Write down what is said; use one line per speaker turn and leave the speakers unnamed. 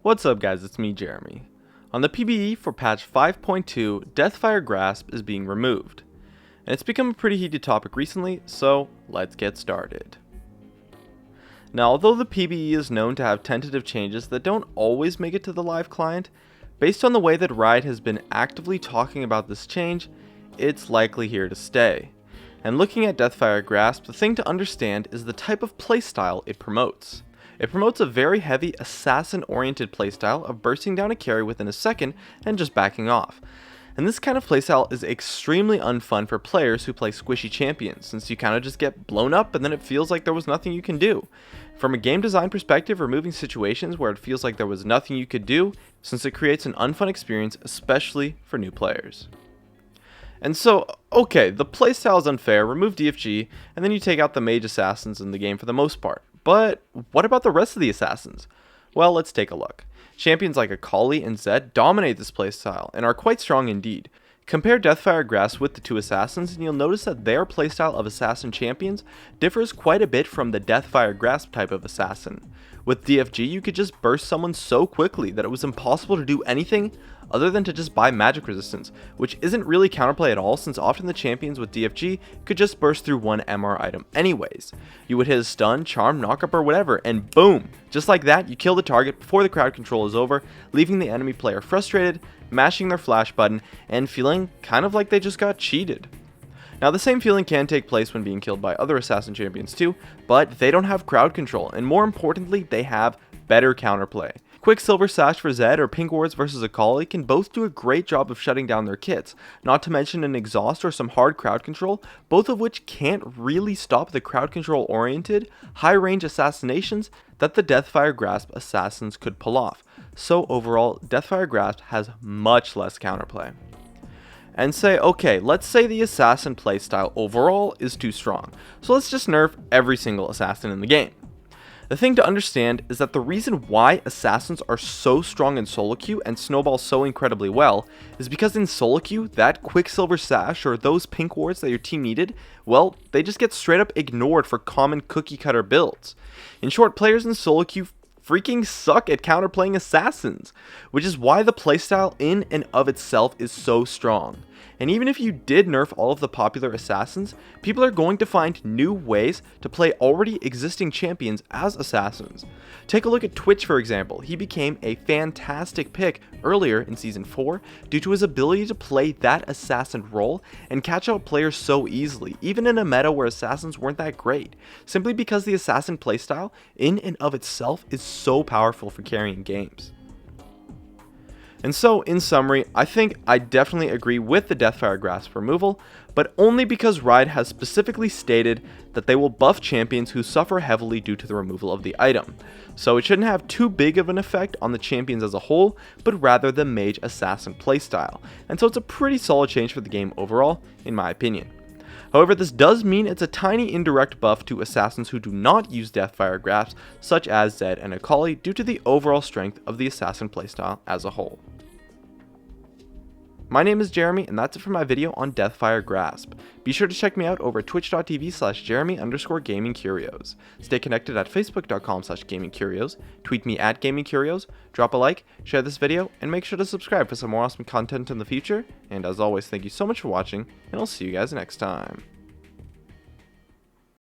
What's up guys, it's me Jeremy. On the PBE for patch 5.2, Deathfire Grasp is being removed. And it's become a pretty heated topic recently, so let's get started. Now although the PBE is known to have tentative changes that don't always make it to the live client, based on the way that Riot has been actively talking about this change, it's likely here to stay. And looking at Deathfire Grasp, the thing to understand is the type of playstyle it promotes. It promotes a very heavy assassin-oriented playstyle of bursting down a carry within a second and just backing off. And this kind of playstyle is extremely unfun for players who play squishy champions, since you kind of just get blown up and then it feels like there was nothing you can do. From a game design perspective, removing situations where it feels like there was nothing you could do, since it creates an unfun experience, especially for new players. And so, okay, the playstyle is unfair, remove DFG, and then you take out the mage assassins in the game for the most part. But what about the rest of the assassins? Well, let's take a look. Champions like Akali and Zed dominate this playstyle and are quite strong indeed. Compare Deathfire Grasp with the two assassins and you'll notice that their playstyle of assassin champions differs quite a bit from the Deathfire Grasp type of assassin. With DFG, you could just burst someone so quickly that it was impossible to do anything other than to just buy magic resistance, which isn't really counterplay at all since often the champions with DFG could just burst through one MR item anyways. You would hit a stun, charm, knockup or whatever, and boom! Just like that, you kill the target before the crowd control is over, leaving the enemy player frustrated, mashing their flash button, and feeling kind of like they just got cheated. Now the same feeling can take place when being killed by other assassin champions too, but they don't have crowd control, and more importantly, they have better counterplay. Quicksilver Sash for Zed or Pink Wards versus Akali can both do a great job of shutting down their kits, not to mention an exhaust or some hard crowd control, both of which can't really stop the crowd control oriented, high range assassinations that the Deathfire Grasp assassins could pull off. So overall, Deathfire Grasp has much less counterplay. And say, okay, let's say the assassin playstyle overall is too strong, so let's just nerf every single assassin in the game. The thing to understand is that the reason why assassins are so strong in solo queue and snowball so incredibly well is because in solo queue, that Quicksilver Sash or those pink wards that your team needed, well, they just get straight up ignored for common cookie cutter builds. In short, players in solo queue freaking suck at counterplaying assassins, which is why the playstyle in and of itself is so strong. And even if you did nerf all of the popular assassins, people are going to find new ways to play already existing champions as assassins. Take a look at Twitch for example. He became a fantastic pick earlier in Season 4 due to his ability to play that assassin role and catch out players so easily, even in a meta where assassins weren't that great, simply because the assassin playstyle in and of itself is so powerful for carrying games. And so, in summary, I think I definitely agree with the Deathfire Grasp removal, but only because Riot has specifically stated that they will buff champions who suffer heavily due to the removal of the item. So it shouldn't have too big of an effect on the champions as a whole, but rather the mage assassin playstyle. And so it's a pretty solid change for the game overall, in my opinion. However, this does mean it's a tiny indirect buff to assassins who do not use Deathfire Grasp, such as Zed and Akali, due to the overall strength of the assassin playstyle as a whole. My name is Jeremy, and that's it for my video on Deathfire Grasp. Be sure to check me out over at twitch.tv/Jeremy_GamingCurios. Stay connected at facebook.com/GamingCurios, tweet me at GamingCurios, drop a like, share this video, and make sure to subscribe for some more awesome content in the future. And as always, thank you so much for watching, and I'll see you guys next time.